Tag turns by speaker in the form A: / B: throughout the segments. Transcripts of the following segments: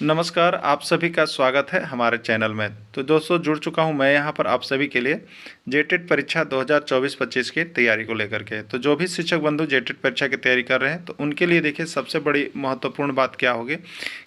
A: नमस्कार, आप सभी का स्वागत है हमारे चैनल में। तो दोस्तों जुड़ चुका हूं मैं यहां पर आप सभी के लिए जेटेट परीक्षा 2024-25 की तैयारी को लेकर के। तो जो भी शिक्षक बंधु जेटेट परीक्षा की तैयारी कर रहे हैं तो उनके लिए देखिए सबसे बड़ी महत्वपूर्ण बात क्या होगी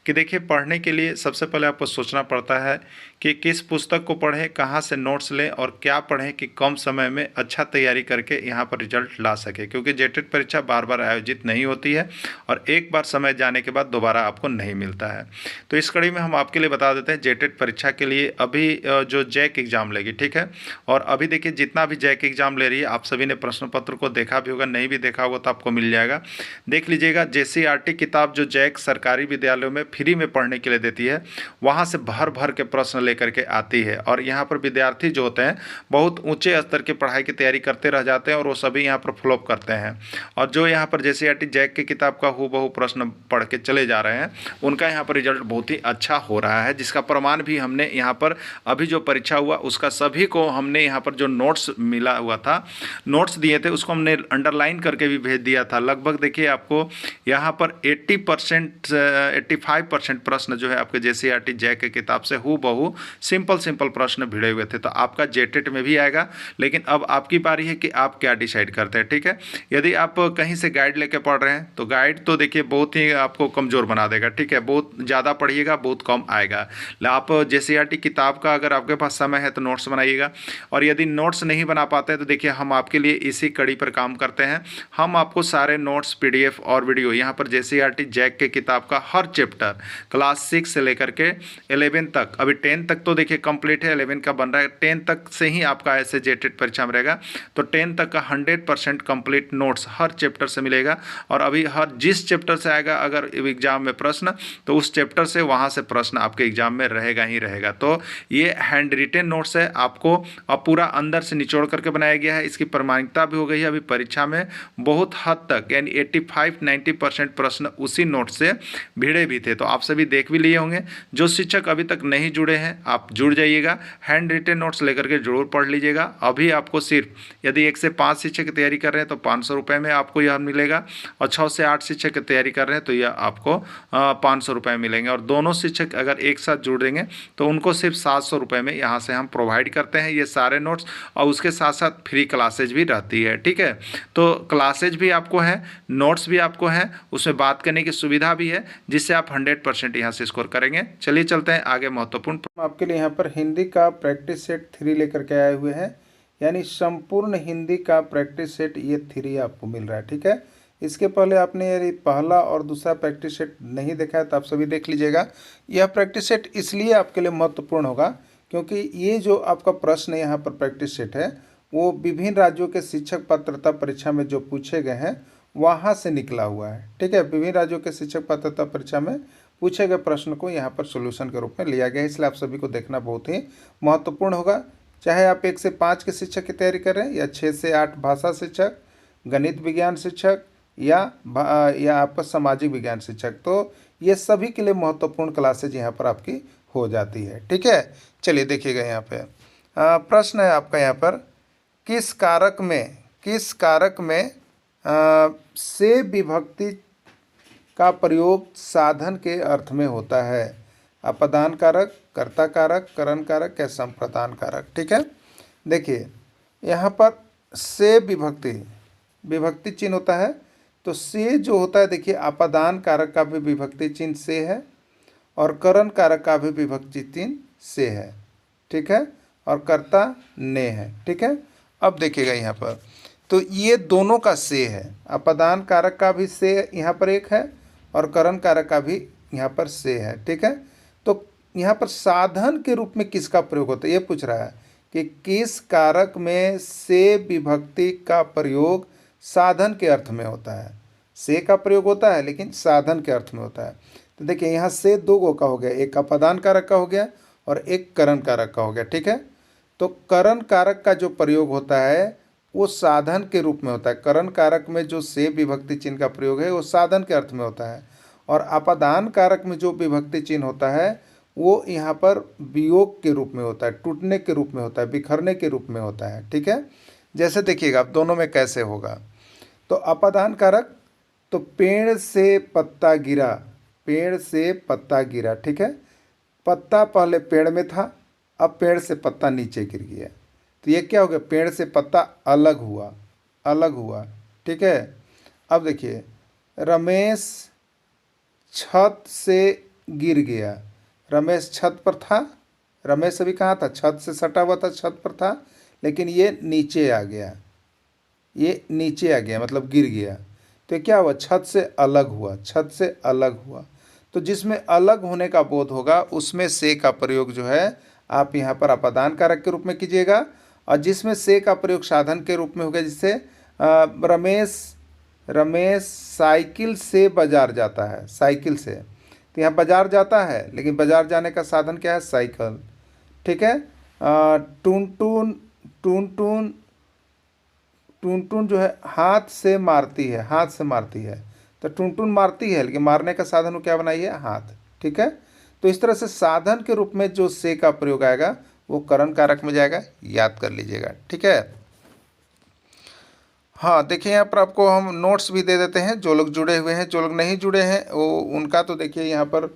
A: कि देखिए पढ़ने के लिए सबसे पहले आपको सोचना पड़ता है कि किस पुस्तक को पढ़ें, कहाँ से नोट्स लें और क्या पढ़ें कि कम समय में अच्छा तैयारी करके यहाँ पर रिजल्ट ला सके, क्योंकि जेटेट परीक्षा बार बार आयोजित नहीं होती है और एक बार समय जाने के बाद दोबारा आपको नहीं मिलता है। तो इस कड़ी में हम आपके लिए बता देते हैं जेटेट परीक्षा के लिए अभी जो जैक एग्ज़ाम लेगी, ठीक है। और अभी देखिए जितना भी जैक एग्ज़ाम ले रही है आप सभी ने प्रश्न पत्र को देखा भी होगा, नहीं भी देखा होगा तो आपको मिल जाएगा, देख लीजिएगा। जेसीईआरटी किताब जो जैक सरकारी विद्यालयों में फ्री में पढ़ने के लिए देती है, वहाँ से भर भर के प्रश्न लेकर के आती है और यहाँ पर विद्यार्थी जो होते हैं बहुत ऊंचे स्तर की पढ़ाई की तैयारी करते रह जाते हैं और वो सभी यहाँ पर फ्लॉप करते हैं। और जो यहाँ पर जेसीईआरटी जैक की किताब का हूबहू प्रश्न पढ़ के चले जा रहे हैं उनका यहाँ पर रिजल्ट बहुत ही अच्छा हो रहा है, जिसका प्रमाण भी हमने यहाँ पर अभी जो परीक्षा हुआ उसका सभी को हमने यहाँ पर जो नोट्स मिला हुआ था, नोट्स दिए थे उसको हमने अंडरलाइन करके भी भेज दिया था। लगभग देखिए आपको यहाँ पर 80% 85% प्रश्न जो है आपके जेसीईआरटी जैक की किताब से हूबहू सिंपल प्रश्न भिड़े हुए थे। तो आपका जेटेट में भी आएगा, लेकिन अब आपकी बारी है कि आप क्या डिसाइड करते हैं, ठीक है। यदि आप कहीं से गाइड लेके पढ़ रहे हैं तो गाइड तो देखिए बहुत ही आपको कमज़ोर बना देगा, ठीक है। बहुत ज़्यादा पढ़िएगा बहुत कम आएगा। आप जेसीईआरटी किताब का अगर आपके पास समय है तो नोट्स बनाइएगा, और यदि नोट्स नहीं बना पाते हैं तो देखिए हम आपके लिए इसी कड़ी पर काम करते हैं। हम आपको सारे नोट्स पीडीएफ और वीडियो यहाँ पर जेसीईआरटी जैक के किताब का हर चैप्टर क्लास 6 से लेकर के 11 तक, अभी 10 तक तो देखिए कंप्लीट है, 11 का बन रहा है, 10 तक से ही आपका ऐसे जेटेट परीक्षा में रहेगा। तो 10 तक का 100% कंप्लीट नोट्स हर चैप्टर से मिलेगा। और अभी हर जिस चैप्टर से आएगा अगर एग्जाम में प्रश्न तो उस चैप्टर से वहाँ से प्रश्न आपके एग्जाम में रहेगा ही रहेगा। तो ये हैंड रिटेन नोट्स है, आपको अब पूरा अंदर से निचोड़ करके बनाया गया है। इसकी प्रामाणिकता भी हो गई है अभी परीक्षा में बहुत हद तक, यानी 85-90% प्रश्न उसी नोट से भिड़े भी थे। तो आप सभी देख भी लिए होंगे। जो शिक्षक अभी तक नहीं जुड़े हैं आप जुड़ जाइएगा, हैंड रिटेन नोट्स लेकर के जरूर पढ़ लीजिएगा। अभी आपको सिर्फ यदि 1 से 5 शिक्षक की तैयारी कर रहे हैं तो 500 रुपये में आपको यह मिलेगा, और 6 से 8 शिक्षक की तैयारी कर रहे हैं तो यह आपको 500 रुपये मिलेंगे। और दोनों शिक्षक अगर एक साथ जुड़ देंगे तो उनको सिर्फ 700 रुपये में यहाँ से हम प्रोवाइड करते हैं ये सारे नोट्स, और उसके साथ साथ फ्री क्लासेज भी रहती है, ठीक है। तो क्लासेज भी आपको है, नोट्स भी आपको हैं, उसमें बात करने की सुविधा भी है, जिससे आप 100% यहाँ से स्कोर करेंगे। चलिए चलते हैं आगे। महत्वपूर्ण
B: आपके लिए यहाँ पर हिंदी का प्रैक्टिस सेट 3 लेकर के आए हुए हैं, यानी संपूर्ण हिंदी का प्रैक्टिस सेट ये 3 आपको मिल रहा है, ठीक है। इसके पहले आपने यदि पहला और दूसरा प्रैक्टिस सेट नहीं देखा है तो आप सभी देख लीजिएगा। यह प्रैक्टिस सेट इसलिए आपके लिए महत्वपूर्ण होगा क्योंकि ये जो आपका प्रश्न यहाँ पर प्रैक्टिस सेट है वो विभिन्न राज्यों के शिक्षक पात्रता परीक्षा में जो पूछे गए हैं वहाँ से निकला हुआ है, ठीक है। विभिन्न राज्यों के शिक्षक पात्रता परीक्षा में पूछे गए प्रश्न को यहाँ पर सोल्यूशन के रूप में लिया गया है, इसलिए आप सभी को देखना बहुत ही महत्वपूर्ण होगा। चाहे आप 1 से 5 के शिक्षक की तैयारी करें या 6 से 8 भाषा शिक्षक, गणित विज्ञान शिक्षक या आपका सामाजिक विज्ञान शिक्षक, तो ये सभी के लिए महत्वपूर्ण क्लासेज यहाँ पर आपकी हो जाती है, ठीक है। चलिए देखिएगा यहाँ पे प्रश्न है आपका यहाँ पर, किस कारक में से विभक्ति का प्रयोग साधन के अर्थ में होता है? अपादान कारक, कर्ता कारक, करण कारक या संप्रदान कारक, ठीक है। देखिए यहाँ पर से विभक्ति चिन्ह होता है, तो से जो होता है देखिए अपादान कारक का भी विभक्ति चिन्ह से है और करण कारक का भी विभक्ति चिन्ह से है, ठीक है, और कर्ता ने है, ठीक है। अब देखिएगा यहाँ पर तो ये दोनों का से है, अपादान कारक का भी से यहाँ पर एक है और करण कारक का भी यहाँ पर से है, ठीक है। तो यहाँ पर साधन के रूप में किसका प्रयोग होता है ये पूछ रहा है कि किस कारक में से विभक्ति का प्रयोग साधन के अर्थ में होता है। से का प्रयोग होता है लेकिन साधन के अर्थ में होता है। तो देखिए यहाँ से 2 गो का हो गया, एक अपादान कारक का हो गया और एक करण कारक का हो गया, ठीक है। तो करण कारक का जो प्रयोग होता है वो साधन के रूप में होता है। करण कारक में जो से विभक्ति चिन्ह का प्रयोग है वो साधन के अर्थ में होता है, और अपादान कारक में जो विभक्ति चिन्ह होता है वो यहाँ पर वियोग के रूप में होता है, टूटने के रूप में होता है, बिखरने के रूप में होता है, ठीक है। जैसे देखिएगा अब दोनों में कैसे होगा। तो अपादान कारक, तो पेड़ से पत्ता गिरा, पेड़ से पत्ता गिरा, ठीक है। पत्ता पहले पेड़ में था, अब पेड़ से पत्ता नीचे गिर गया, तो ये क्या हो गया, पेड़ से पत्ता अलग हुआ, अलग हुआ, ठीक है। अब देखिए, रमेश छत से गिर गया। रमेश छत पर था, रमेश अभी कहाँ था, छत से सटा हुआ था, छत पर था, लेकिन ये नीचे आ गया, ये नीचे आ गया मतलब गिर गया, तो क्या हुआ, छत से अलग हुआ, छत से अलग हुआ। तो जिसमें अलग होने का बोध होगा उसमें से का प्रयोग जो है आप यहाँ पर अपादान कारक के रूप में कीजिएगा, और जिसमें से का प्रयोग साधन के रूप में होगा, जिससे रमेश साइकिल से बाजार जाता है, साइकिल से, तो यहाँ बाजार जाता है लेकिन बाजार जाने का साधन क्या है, साइकिल, ठीक है। टून टून टून जो है हाथ से मारती है, हाथ से मारती है, तो टून मारती है लेकिन मारने का साधन वो क्या बनाई है, हाथ, ठीक है। तो इस तरह से साधन के रूप में जो से का प्रयोग आएगा वो करण कारक में जाएगा, याद कर लीजिएगा, ठीक है। हाँ देखिए, यहाँ पर आपको हम नोट्स भी दे देते हैं, जो लोग जुड़े हुए हैं, जो लोग नहीं जुड़े हैं वो उनका तो देखिए यहाँ पर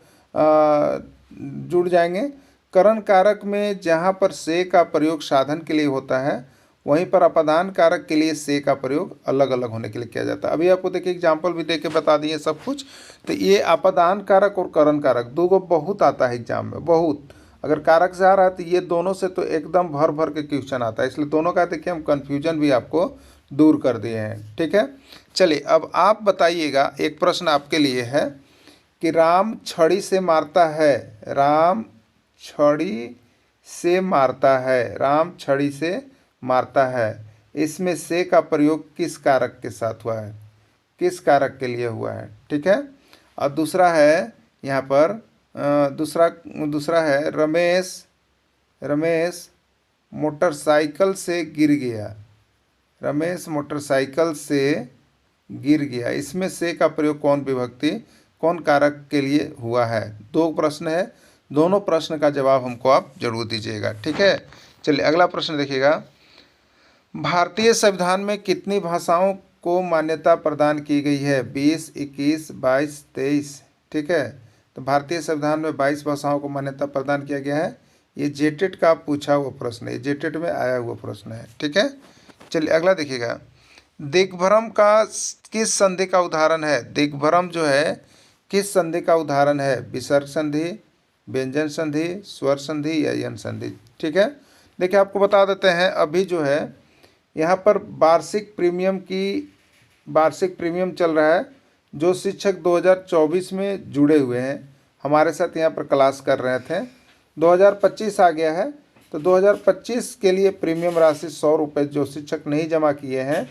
B: जुड़ जाएंगे। करण कारक में जहाँ पर से का प्रयोग साधन के लिए होता है, वहीं पर अपादान कारक के लिए से का प्रयोग अलग अलग होने के लिए किया जाता है। अभी आपको देखिए एग्जाम्पल भी दे के बता दिए सब कुछ। तो ये अपादान कारक और करण कारक दो को बहुत आता है एग्जाम में, बहुत। अगर कारक से आ रहा है तो ये दोनों से तो एकदम भर भर के क्वेश्चन आता है, इसलिए दोनों का देखिए हम कन्फ्यूजन भी आपको दूर कर दिए हैं, ठीक है। चलिए अब आप बताइएगा, एक प्रश्न आपके लिए है कि राम छड़ी से मारता है, राम छड़ी से मारता है, राम छड़ी से मारता है, इसमें से का प्रयोग किस कारक के साथ हुआ है, किस कारक के लिए हुआ है, ठीक है। और दूसरा है यहाँ पर दूसरा है रमेश मोटरसाइकिल से गिर गया, रमेश मोटरसाइकिल से गिर गया, इसमें से का प्रयोग कौन विभक्ति कौन कारक के लिए हुआ है। दो प्रश्न है, दोनों प्रश्न का जवाब हमको आप जरूर दीजिएगा, ठीक है। चलिए अगला प्रश्न देखिएगा, भारतीय संविधान में कितनी भाषाओं को मान्यता प्रदान की गई है, 20, 21, 22, 23, ठीक है। तो भारतीय संविधान में 22 भाषाओं को मान्यता प्रदान किया गया है। ये जेटेट का पूछा हुआ प्रश्न है, ये जेटेट में आया हुआ प्रश्न है, ठीक है। चलिए अगला देखिएगा, दिग्भ्रम का किस संधि का उदाहरण है, दिग्भ्रम जो है किस संधि का उदाहरण है, विसर्ग संधि, व्यंजन संधि, स्वर संधि या यन संधि, ठीक है। देखिए आपको बता देते हैं, अभी जो है यहाँ पर वार्षिक प्रीमियम चल रहा है। जो शिक्षक 2024 में जुड़े हुए हैं, हमारे साथ यहाँ पर क्लास कर रहे थे, 2025 आ गया है, तो 2025 के लिए प्रीमियम राशि 100 रुपये जो शिक्षक नहीं जमा किए हैं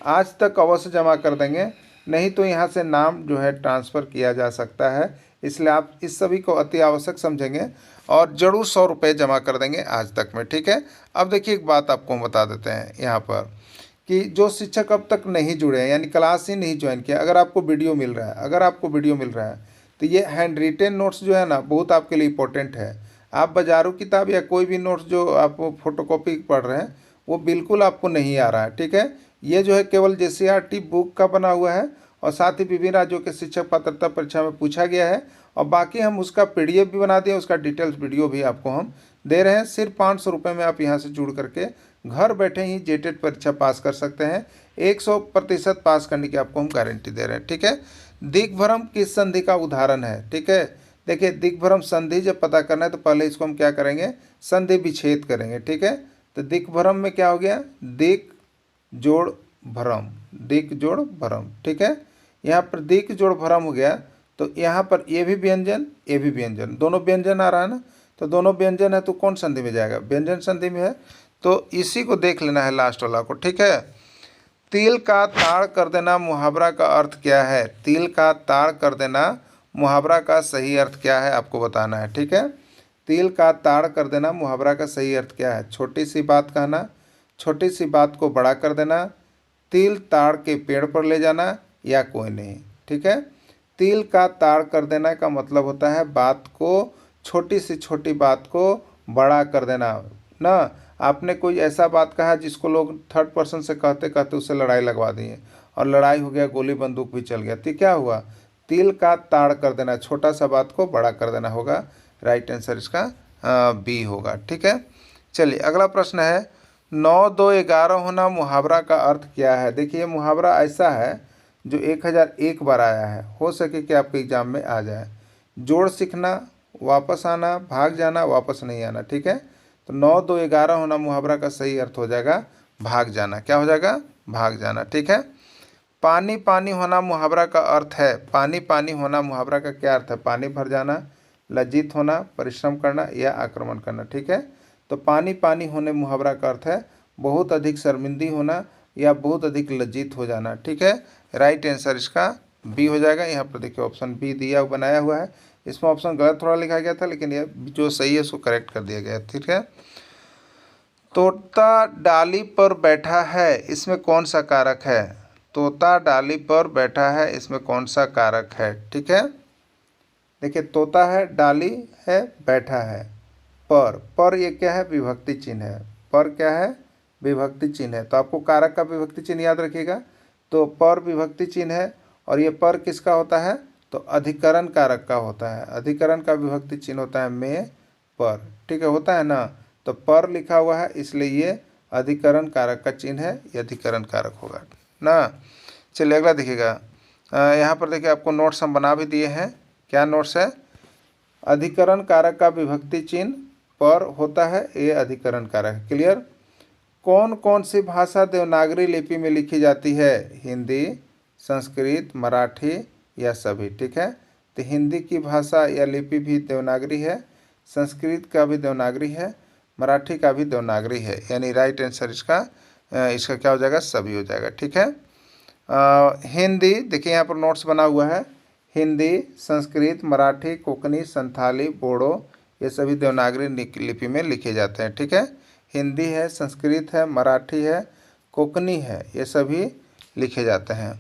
B: आज तक अवश्य जमा कर देंगे, नहीं तो यहाँ से नाम जो है ट्रांसफ़र किया जा सकता है, इसलिए आप इस सभी को अति आवश्यक समझेंगे और ज़रूर 100 रुपये जमा कर देंगे आज तक में, ठीक है। अब देखिए एक बात आपको बता देते हैं यहाँ पर कि जो शिक्षक अब तक नहीं जुड़े हैं, यानी क्लास ही नहीं ज्वाइन किया, अगर आपको वीडियो मिल रहा है, अगर आपको वीडियो मिल रहा है तो ये हैंड रिटेन नोट्स जो है ना बहुत आपके लिए इंपॉर्टेंट है। आप बाजारू किताब या कोई भी नोट्स जो आप फोटोकॉपी पढ़ रहे हैं वो बिल्कुल आपको नहीं आ रहा है, ठीक है। ये जो है केवल JCRT बुक का बना हुआ है और साथ ही विभिन्न राज्यों के शिक्षक पात्रता परीक्षा में पूछा गया है, और बाकी हम उसका PDF भी बना दिए, उसका डिटेल्स वीडियो भी आपको हम दे रहे हैं। सिर्फ 500 रुपये में आप यहाँ से जुड़ करके घर बैठे ही जेटेट परीक्षा पास कर सकते हैं, 100% पास करने की आपको हम गारंटी दे रहे हैं, ठीक है। दिग्भ्रम किस संधि का उदाहरण है, ठीक है। देखिए दिग्भ्रम संधि जब पता करना है तो पहले इसको हम क्या करेंगे, संधि विच्छेद करेंगे, ठीक है। तो दिग्भ्रम में क्या हो गया, दिक जोड़ भ्रम, दिक जोड़ भ्रम, ठीक है। यहाँ पर दिक जोड़ भ्रम हो गया, तो यहाँ पर ये भी व्यंजन ये भी व्यंजन, दोनों व्यंजन आ रहा है ना, तो दोनों व्यंजन है तो कौन संधि में जाएगा, व्यंजन संधि में है, तो इसी को देख लेना है लास्ट वाला को, ठीक है। तिल का ताड़ कर देना मुहावरा का अर्थ क्या है, तिल का ताड़ कर देना मुहावरा का सही अर्थ क्या है आपको बताना है, ठीक है। तिल का ताड़ कर देना मुहावरा का सही अर्थ क्या है, छोटी सी बात कहना, छोटी सी बात को बड़ा कर देना, तिल ताड़ के पेड़ पर ले जाना या कोई नहीं, ठीक है। तिल का ताड़ कर देना का मतलब होता है बात को, छोटी सी छोटी बात को बड़ा कर देना ना। आपने कोई ऐसा बात कहा जिसको लोग थर्ड पर्सन से कहते कहते उससे लड़ाई लगवा दिए और लड़ाई हो गया, गोली बंदूक भी चल गया, तो क्या हुआ, तिल का ताड़ कर देना, छोटा सा बात को बड़ा कर देना होगा। राइट आंसर इसका बी होगा। ठीक है, चलिए अगला प्रश्न है 9 2 11 होना मुहावरा का अर्थ क्या है। देखिए मुहावरा ऐसा है जो 1001 बार आया है, हो सके कि आपके एग्जाम में आ जाए। जोड़ सीखना, वापस आना, भाग जाना, वापस नहीं आना। ठीक है, तो 9 2 11 होना मुहावरा का सही अर्थ हो जाएगा भाग जाना। क्या हो जाएगा? भाग जाना। ठीक है, पानी पानी होना मुहावरा का अर्थ है। पानी पानी होना मुहावरा का क्या अर्थ है? पानी भर जाना, लज्जित होना, परिश्रम करना या आक्रमण करना। ठीक है, तो पानी पानी होने मुहावरा का अर्थ है बहुत अधिक शर्मिंदी होना या बहुत अधिक लज्जित हो जाना। ठीक है, राइट आंसर इसका बी हो जाएगा। यहाँ पर देखिए ऑप्शन बी दिया बनाया हुआ है, इसमें ऑप्शन गलत थोड़ा लिखा गया था, लेकिन यह जो सही है उसको करेक्ट कर दिया गया है। ठीक है, तोता डाली पर बैठा है, इसमें कौन सा कारक है? तोता डाली पर बैठा है, इसमें कौन सा कारक है? ठीक है, देखिए तोता है, डाली है, बैठा है, पर ये क्या है? विभक्ति चिन्ह है। पर क्या है? विभक्ति चिन्ह है। तो आपको कारक का विभक्ति चिन्ह याद रखिएगा। तो पर विभक्ति चिन्ह है और ये पर किसका होता है? तो अधिकरण कारक का होता है। अधिकरण का विभक्ति चिन्ह होता है में, पर। ठीक है, होता है ना, तो पर लिखा हुआ है इसलिए ये अधिकरण कारक का चिन्ह है, ये अधिकरण कारक होगा ना। चलिए अगला देखिएगा, यहाँ पर देखिए आपको नोट्स हम बना भी दिए हैं। क्या नोट्स है? अधिकरण कारक का विभक्ति चिन्ह पर होता है, ये अधिकरण कारक है। क्लियर? कौन कौन सी भाषा देवनागरी लिपि में लिखी जाती है? हिंदी, संस्कृत, मराठी या सभी। ठीक है, तो हिंदी की भाषा या लिपि भी देवनागरी है, संस्कृत का भी देवनागरी है, मराठी का भी देवनागरी है, यानी राइट आंसर इसका क्या हो जाएगा? सभी हो जाएगा। ठीक है, हिंदी देखिए यहाँ पर नोट्स बना हुआ है, हिंदी, संस्कृत, मराठी, कोंकणी, संथाली, बोडो ये सभी देवनागरी लिपि में लिखे जाते हैं। ठीक है, हिंदी है, संस्कृत है, मराठी है, कोंकणी है, ये सभी लिखे जाते हैं।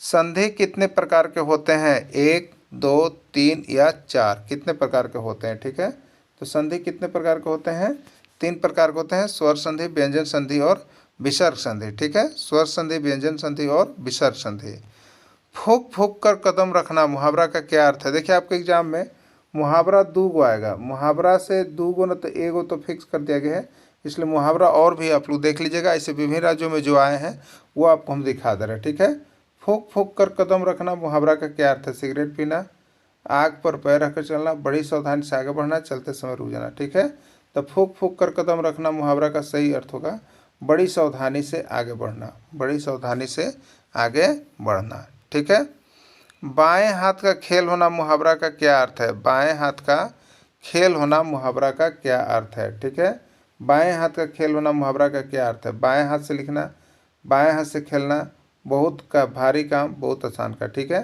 B: संधि कितने प्रकार के होते हैं? 1 2 3 या 4, कितने प्रकार के होते हैं? ठीक है, तो संधि कितने प्रकार के होते हैं? 3 प्रकार के होते हैं, स्वर संधि, व्यंजन संधि और विसर्ग संधि। ठीक है, स्वर संधि, व्यंजन संधि और विसर्ग संधि। फूक फूक कर कदम रखना मुहावरा का क्या अर्थ है? देखिए आपके एग्जाम में मुहावरा 2 गो आएगा, मुहावरा से 2 गो न तो 1 गो तो फिक्स कर दिया गया है, इसलिए मुहावरा और भी आप लोग देख लीजिएगा। ऐसे विभिन्न राज्यों में जो आए हैं वो आपको हम दिखा दे रहे हैं। ठीक है, फूक फूक कर कदम रखना मुहावरा का क्या अर्थ है? सिगरेट पीना, आग पर पैर रखकर चलना, बड़ी सावधानी से आगे बढ़ना, चलते समय रुक जाना। ठीक है, तो फूक फूक कर कदम रखना मुहावरा का सही अर्थ होगा बड़ी सावधानी से आगे बढ़ना, बड़ी सावधानी से आगे बढ़ना। ठीक है, बाएं हाथ का खेल होना मुहावरा का क्या अर्थ है? बाएं हाथ का खेल होना मुहावरा का क्या अर्थ है? ठीक है, बाएं हाथ का खेल होना मुहावरा का क्या अर्थ है? बाएं हाथ से लिखना, बाएं हाथ से खेलना, बहुत का भारी काम, बहुत आसान का। ठीक है,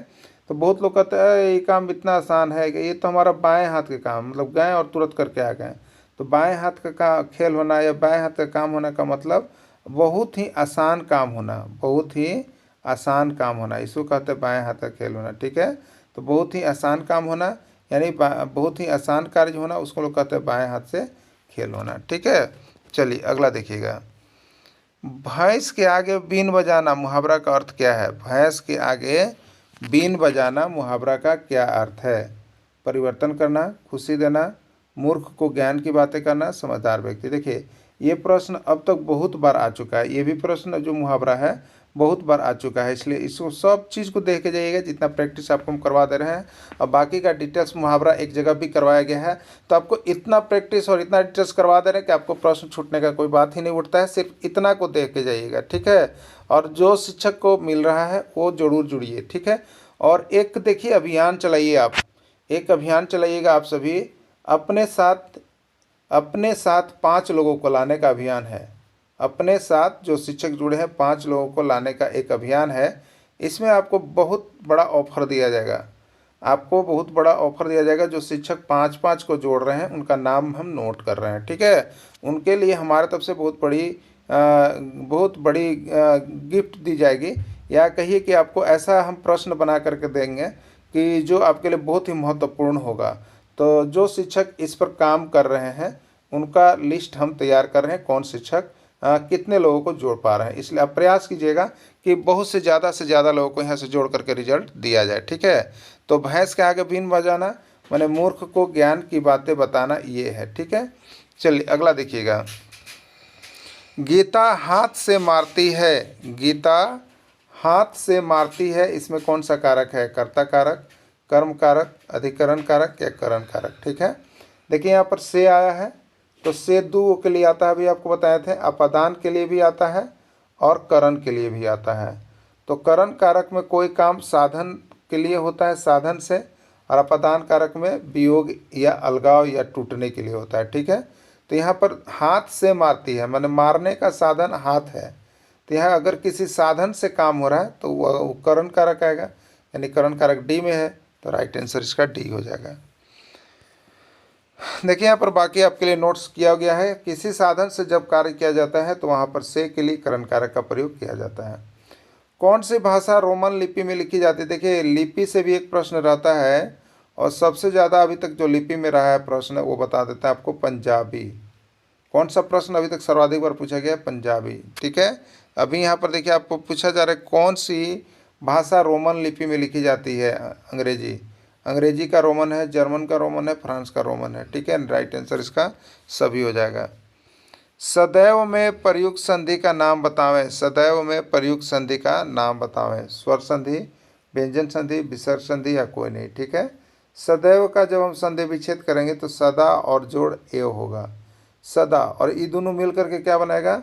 B: तो बहुत लोग कहते हैं ये काम इतना आसान है कि ये तो हमारा बाएं हाथ का काम, मतलब गए और तुरंत करके आ गए। तो बाएं हाथ का खेल होना या बाएं हाथ का काम होने का मतलब बहुत ही आसान काम होना, बहुत ही आसान काम होना, इसको कहते हैं बाएं हाथ का खेल होना। ठीक है, तो बहुत ही आसान काम होना यानी बहुत ही आसान कार्य होना, उसको लोग कहते हैं बाएं हाथ से खेल होना। ठीक है, चलिए अगला देखिएगा, भैंस के आगे बीन बजाना मुहावरा का अर्थ क्या है? भैंस के आगे बीन बजाना मुहावरा का क्या अर्थ है? परिवर्तन करना, खुशी देना, मूर्ख को ज्ञान की बातें करना, समझदार व्यक्ति। देखिए ये प्रश्न अब तक बहुत बार आ चुका है, ये भी प्रश्न जो मुहावरा है बहुत बार आ चुका है, इसलिए इसको सब चीज़ को देख के जाइएगा, जितना प्रैक्टिस आपको हम करवा दे रहे हैं और बाकी का डिटेल्स मुहावरा एक जगह भी करवाया गया है। तो आपको इतना प्रैक्टिस और इतना डिटेल्स करवा दे रहे हैं कि आपको प्रश्न छूटने का कोई बात ही नहीं उठता है, सिर्फ इतना को देख के जाइएगा। ठीक है, और जो शिक्षक को मिल रहा है वो जरूर जुड़िए। ठीक है, और एक देखिए अभियान चलाइए, आप एक अभियान चलाइएगा, आप सभी अपने साथ 5 लोगों को लाने का अभियान है। अपने साथ जो शिक्षक जुड़े हैं 5 लोगों को लाने का एक अभियान है। इसमें आपको बहुत बड़ा ऑफर दिया जाएगा, आपको बहुत बड़ा ऑफर दिया जाएगा। जो शिक्षक 5-5 को जोड़ रहे हैं उनका नाम हम नोट कर रहे हैं। ठीक है, उनके लिए हमारे तरफ से बहुत बड़ी गिफ्ट दी जाएगी, या कहिए कि आपको ऐसा हम प्रश्न बना करके देंगे कि जो आपके लिए बहुत ही महत्वपूर्ण होगा। तो जो शिक्षक इस पर काम कर रहे हैं उनका लिस्ट हम तैयार कर रहे हैं, कौन शिक्षक कितने लोगों को जोड़ पा रहे हैं। इसलिए आप प्रयास कीजिएगा कि बहुत से ज़्यादा लोगों को यहाँ से जोड़ करके रिजल्ट दिया जाए, ठीक है। तो भैंस के आगे बीन बजाना माने मूर्ख को ज्ञान की बातें बताना, ये है, ठीक है। चलिए अगला देखिएगा। गीता हाथ से मारती है, गीता हाथ से मारती है, इसमें कौन सा कारक है? कर्ता कारक, कर्म कारक, अधिकरण कारक या करण कारक, ठीक है। देखिए यहाँ पर से आया है, तो से दो के लिए आता है, अभी आपको बताए थे, अपादान के लिए भी आता है और करण के लिए भी आता है। तो करण कारक में कोई काम साधन के लिए होता है, साधन से, और अपादान कारक में वियोग या अलगाव या टूटने के लिए होता है, ठीक है। तो यहाँ पर हाथ से मारती है माने मारने का साधन हाथ है, तो यहाँ अगर किसी साधन से काम हो रहा है तो वह करण कारक आएगा, यानी करण कारक डी में है, तो राइट आंसर इसका डी हो जाएगा। देखिए यहाँ पर बाकी आपके लिए नोट्स किया गया है। किसी साधन से जब कार्य किया जाता है तो वहाँ पर से के लिए करण कारक का प्रयोग किया जाता है। कौन सी भाषा रोमन लिपि में लिखी जाती है? देखिए लिपि से भी एक प्रश्न रहता है, और सबसे ज़्यादा अभी तक जो लिपि में रहा है प्रश्न वो बता देता है आपको, पंजाबी। कौन सा प्रश्न अभी तक सर्वाधिक बार पूछा गया है? पंजाबी, ठीक है। अभी यहाँ पर देखिए आपको पूछा जा रहा है कौन सी भाषा रोमन लिपि में लिखी जाती है? अंग्रेजी। अंग्रेजी का रोमन है, जर्मन का रोमन है, फ्रांस का रोमन है, ठीक है। राइट आंसर इसका सभी हो जाएगा। सदैव में प्रयुक्त संधि का नाम बतावें, सदैव में प्रयुक्त संधि का नाम बतावें। स्वर संधि, व्यंजन संधि, विसर्ग संधि या कोई नहीं, ठीक है। सदैव का जब हम संधि विच्छेद करेंगे तो सदा और जोड़ एव होगा, सदा, और ये दोनों मिल करके क्या बनाएगा?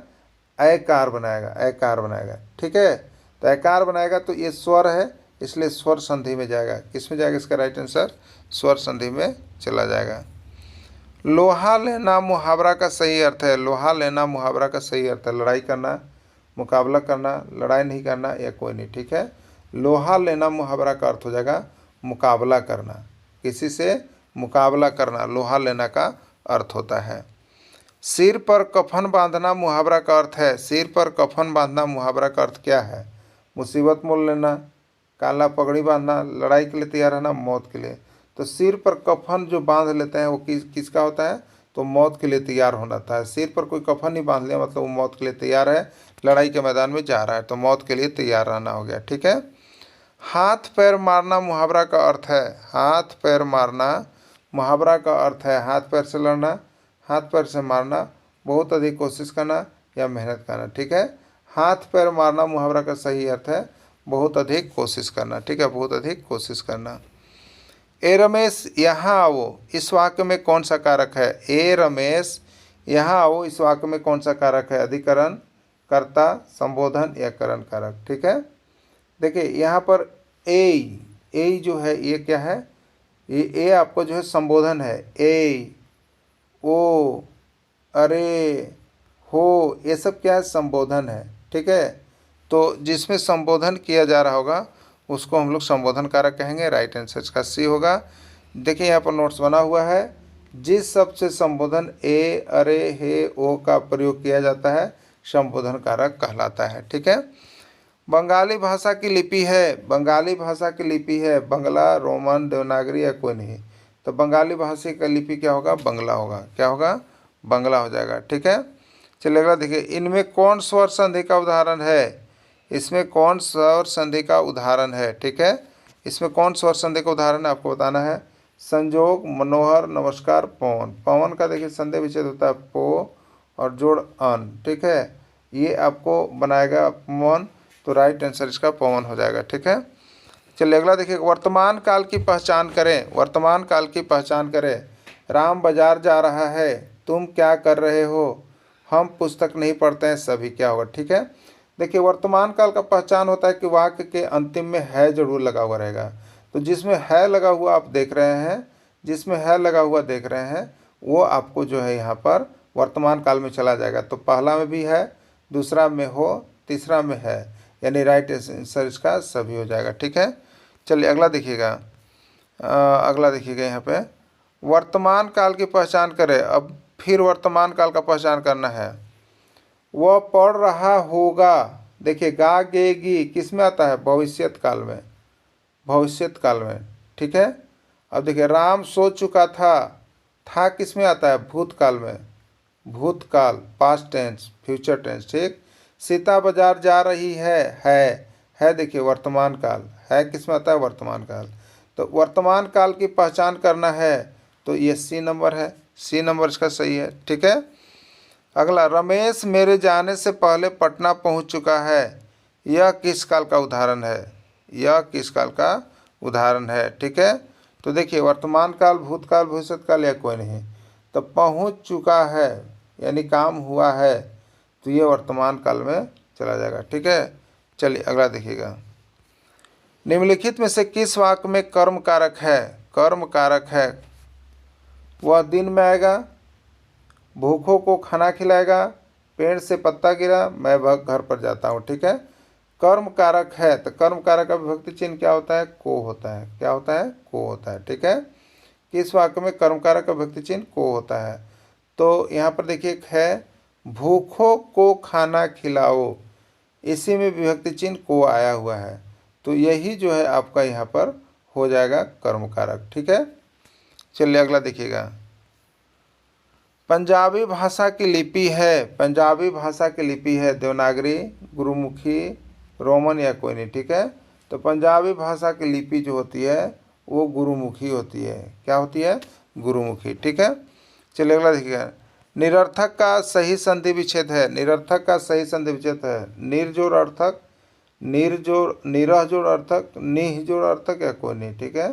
B: ऐकार बनाएगा, ऐकार बनाएगा, ठीक है। तो ऐकार बनाएगा तो ये स्वर है, इसलिए स्वर संधि में जाएगा। किस में जाएगा इसका राइट आंसर? स्वर संधि में चला जाएगा। लोहा लेना मुहावरा का सही अर्थ है, लोहा लेना मुहावरा का सही अर्थ है, लड़ाई करना, मुकाबला करना, लड़ाई नहीं करना या कोई नहीं, ठीक है। लोहा लेना मुहावरा का अर्थ हो जाएगा मुकाबला करना, किसी से मुकाबला करना लोहा लेना का अर्थ होता है। सिर पर कफन बांधना मुहावरा का अर्थ है, सिर पर कफन बांधना मुहावरा का अर्थ क्या है? मुसीबत मोल लेना, काला पगड़ी बांधना, लड़ाई के लिए तैयार रहना, मौत के लिए। तो सिर पर कफन जो बांध लेते हैं वो किसका होता है? तो मौत के लिए तैयार होना था। सिर पर कोई कफन नहीं बांध लिया मतलब वो मौत के लिए तैयार है, लड़ाई के मैदान में जा रहा है, तो मौत के लिए तैयार रहना हो गया, ठीक है। हाथ पैर मारना मुहावरा का अर्थ है, हाथ पैर मारना मुहावरा का अर्थ है हाथ पैर से लड़ना, हाथ पैर से मारना, बहुत अधिक कोशिश करना या मेहनत करना, ठीक है। हाथ पैर मारना मुहावरा का सही अर्थ है बहुत अधिक कोशिश करना, ठीक है, बहुत अधिक कोशिश करना। ए रमेश यहाँ आओ, इस वाक्य में कौन सा कारक है? ए रमेश यहाँ आओ, इस वाक्य में कौन सा कारक है? अधिकरण, कर्ता, संबोधन या करण कारक, ठीक है। देखिए यहाँ पर ए जो है ये क्या है? ये ए आपको जो है संबोधन है, ए, ओ, अरे, हो, ये सब क्या है? संबोधन है, ठीक है। तो जिसमें संबोधन किया जा रहा होगा उसको हम लोग संबोधन कारक कहेंगे, राइट आंसर इसका सी होगा। देखिए यहाँ पर नोट्स बना हुआ है, जिस शब्द से संबोधन ए, अरे, हे, ओ का प्रयोग किया जाता है संबोधन कारक कहलाता है, ठीक है। बंगाली भाषा की लिपि है, बंगाली भाषा की लिपि है बंगला, रोमन, देवनागरी या कोई नहीं। तो बंगाली भाषा का लिपि क्या होगा? बंगला होगा, क्या होगा? बंगला हो जाएगा, ठीक है। चलिए अगला देखिए, इनमें कौन स्वर संधि का उदाहरण है? इसमें कौन स्वर संधि का उदाहरण है, ठीक है। इसमें कौन स्वर संधि का उदाहरण है आपको बताना है। संजोग, मनोहर, नमस्कार, पवन। पवन का देखिए संधि विच्छेद होता है पो और जोड़ अन, ठीक है, ये आपको बनाएगा पवन, तो राइट आंसर इसका पवन हो जाएगा, ठीक है। चलिए अगला देखिए, वर्तमान काल की पहचान करें, वर्तमान काल की पहचान करें। राम बाजार जा रहा है, तुम क्या कर रहे हो? हम पुस्तक नहीं पढ़ते हैं, सभी क्या होगा, ठीक है। देखिए वर्तमान काल का पहचान होता है कि वाक्य के अंतिम में है जरूर लगा हुआ रहेगा। तो जिसमें है लगा हुआ आप देख रहे हैं, जिसमें है लगा हुआ देख रहे हैं वो आपको जो है यहाँ पर वर्तमान काल में चला जाएगा। तो पहला में भी है, दूसरा में हो, तीसरा में है, यानी राइट आंसर इसका सभी हो जाएगा, ठीक है। चलिए अगला देखिएगा, अगला देखिएगा यहाँ पे, वर्तमान काल की पहचान करें। अब फिर वर्तमान काल का पहचान करना है। वह पढ़ रहा होगा, देखिए गा गे गी किस में आता है? भविष्यत काल में, भविष्यत काल में, ठीक है। अब देखिए राम सो चुका था, था किस में आता है? भूतकाल में, भूतकाल पास्ट टेंस, फ्यूचर टेंस, ठीक। सीता बाजार जा रही है देखिए वर्तमान काल, है किस में आता है वर्तमान काल। तो वर्तमान काल की पहचान करना है तो ये सी नंबर है, सी नंबर इसका सही है, ठीक है। अगला, रमेश मेरे जाने से पहले पटना पहुंच चुका है, यह किस काल का उदाहरण है, यह किस काल का उदाहरण है, ठीक है। तो देखिए वर्तमान काल, भूतकाल, भविष्यकाल या कोई नहीं, तो पहुंच चुका है यानी काम हुआ है, तो ये वर्तमान काल में चला जाएगा, ठीक है। चलिए अगला देखिएगा, निम्नलिखित में से किस वाक्य में कर्म कारक है, कर्म कारक है, वह दिन में आएगा, भूखों को खाना खिलाएगा, पेड़ से पत्ता गिरा, मैं घर पर जाता हूँ, ठीक है। कर्म कारक है तो कर्म कारक का विभक्ति चिन्ह क्या होता है, को होता है, क्या होता है, को होता है, ठीक है। किस वाक्य में कर्म कारक का विभक्ति चिन्ह को होता है, तो यहाँ पर देखिए एक है, भूखों को खाना खिलाओ, इसी में विभक्ति चिन्ह को आया हुआ है, तो यही जो है आपका यहाँ पर हो जाएगा कर्म कारक, ठीक है। चलिए अगला देखिएगा, पंजाबी भाषा की लिपि है, पंजाबी भाषा की लिपि है देवनागरी, गुरुमुखी, रोमन या कोई नहीं, ठीक है। तो पंजाबी भाषा की लिपि जो होती है वो गुरुमुखी होती है, क्या होती है, गुरुमुखी, ठीक है। चलिए अगला देखिएगा, निरर्थक का सही संधि विच्छेद है, निरर्थक का सही संधि विच्छेद है, निर्जोड़ अर्थक, निरह जोड़ अर्थक, निह जोड़ अर्थक या कोई नहीं, ठीक है।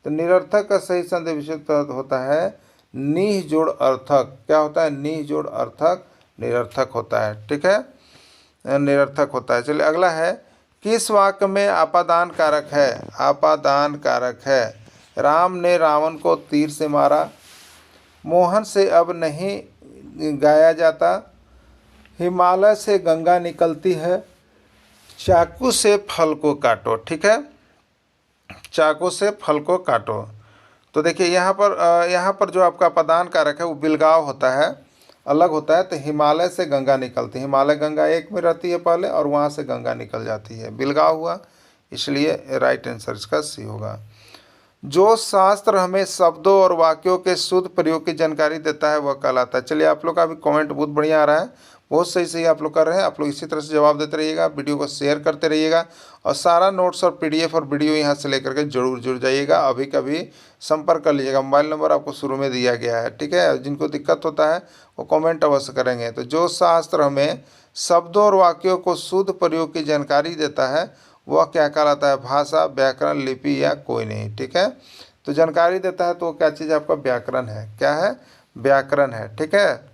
B: तो निरर्थक का सही संधि विच्छेद होता है निह जोड़ अर्थक, क्या होता है, निह जोड़ अर्थक निरर्थक होता है, ठीक है, निरर्थक होता है। चलिए अगला है, किस वाक्य में आपादान कारक है, आपादान कारक है, राम ने रावण को तीर से मारा, मोहन से अब नहीं गाया जाता, हिमालय से गंगा निकलती है, चाकू से फल को काटो, ठीक है, चाकू से फल को काटो। तो देखिए यहाँ पर जो आपका आपादान कारक है वो बिलगाव होता है, अलग होता है। तो हिमालय से गंगा निकलती है, हिमालय गंगा एक में रहती है पहले और वहाँ से गंगा निकल जाती है, बिलगाव हुआ, इसलिए राइट आंसर इसका सी होगा। जो शास्त्र हमें शब्दों और वाक्यों के शुद्ध प्रयोग की जानकारी देता है वह कहलाता है। चलिए आप लोग का भी कमेंट बहुत बढ़िया आ रहा है, बहुत सही सही आप लोग कर रहे हैं। आप लोग इसी तरह से जवाब देते रहिएगा, वीडियो को शेयर करते रहिएगा और सारा नोट्स और पीडीएफ और वीडियो यहाँ से लेकर के जरूर जुड़ जाइएगा। अभी कभी संपर्क कर लीजिएगा, मोबाइल नंबर आपको शुरू में दिया गया है, ठीक है। जिनको दिक्कत होता है वो कमेंट अवश्य करेंगे। तो जो शास्त्र हमें शब्दों और वाक्यों को शुद्ध प्रयोग की जानकारी देता है वह क्या कहलाता है, भाषा, व्याकरण, लिपि या कोई नहीं, ठीक है। तो जानकारी देता है तो वो क्या चीज़ आपका व्याकरण है, क्या है, व्याकरण है, ठीक है।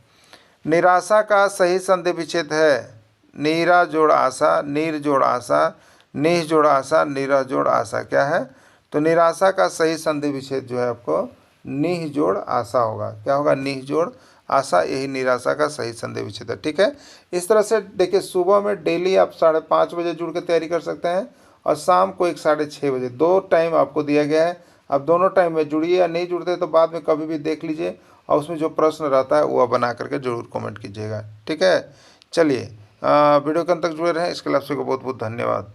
B: निराशा का सही संधि विच्छेद है, नीरा जोड़ आशा, नीर जोड़ आशा, निह जोड़ आशा, नीरह जोड़ आशा, क्या है। तो निराशा का सही संधि विच्छेद जो है आपको निह जोड़ आशा होगा, क्या होगा, निह जोड़ आशा, यही निराशा का सही संधि विच्छेद है, ठीक है। इस तरह से देखिए सुबह में डेली आप 5:30 बजे जुड़ के तैयारी कर सकते हैं और शाम को 6:30 बजे, 2 टाइम आपको दिया गया है। आप दोनों टाइम में जुड़िए, या नहीं जुड़ते तो बाद में कभी भी देख लीजिए और उसमें जो प्रश्न रहता है वह बना करके जरूर कमेंट कीजिएगा, ठीक है। चलिए वीडियो के अंत तक जुड़े रहें, इसके लिए आप सभी को बहुत बहुत धन्यवाद।